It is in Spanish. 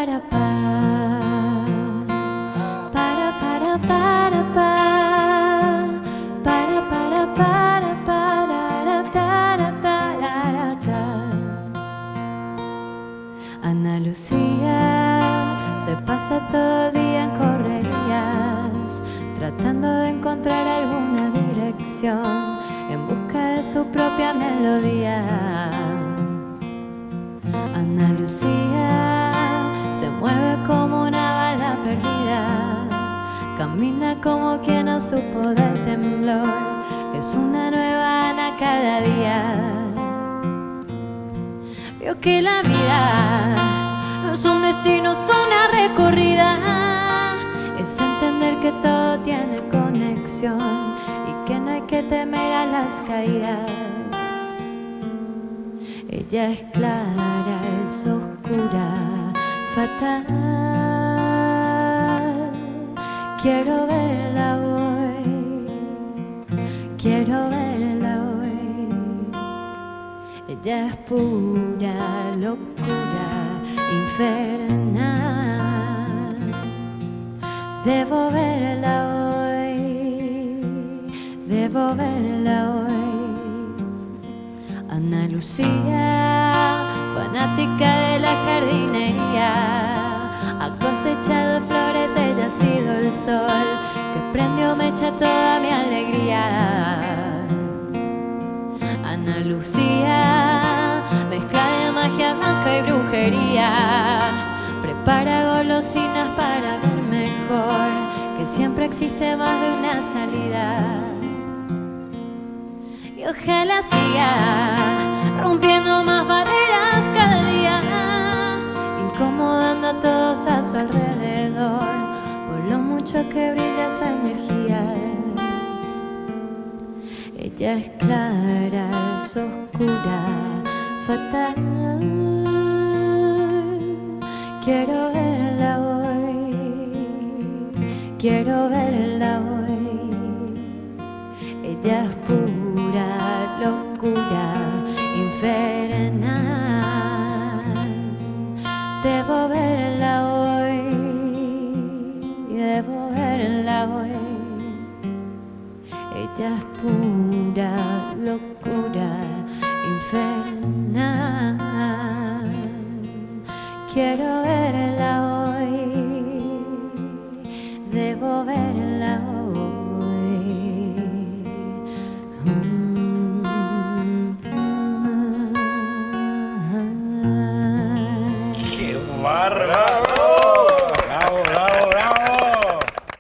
para pa. Para para para pa. Para tararata. Ana Lucía se pasa todo el día en correrías, tratando de encontrar alguna dirección, en busca de su propia melodía. Ana Lucía se mueve como una bala perdida, camina como quien no supo del temblor, es una nueva Ana cada día. Vio que la vida no es un destino, es una recorrida, es entender que todo tiene conexión y que no hay que temer a las caídas. Ella es clara, es oscura, fatal. Quiero verla hoy, quiero verla hoy. Ella es pura locura infernal. Debo verla hoy, debo verla hoy. Ana Lucía, fanática de la jardinería, ha cosechado flores, ella ha sido el sol que prendió mecha toda mi alegría. Ana Lucía, mezcla de magia blanca y brujería, prepara golosinas para ver mejor, que siempre existe más de una salida. Y ojalá siga rompiendo más barreras cada día, incomodando a todos a su alrededor, por lo mucho que brilla su energía. Ella es clara, es oscura, fatal. Quiero verla hoy, quiero verla hoy. Ella es pura locura infernal. Debo verla hoy, debo verla hoy. Ella es pura locura infernal. Quiero verla hoy, debo verla hoy. ¡Qué bárbaro!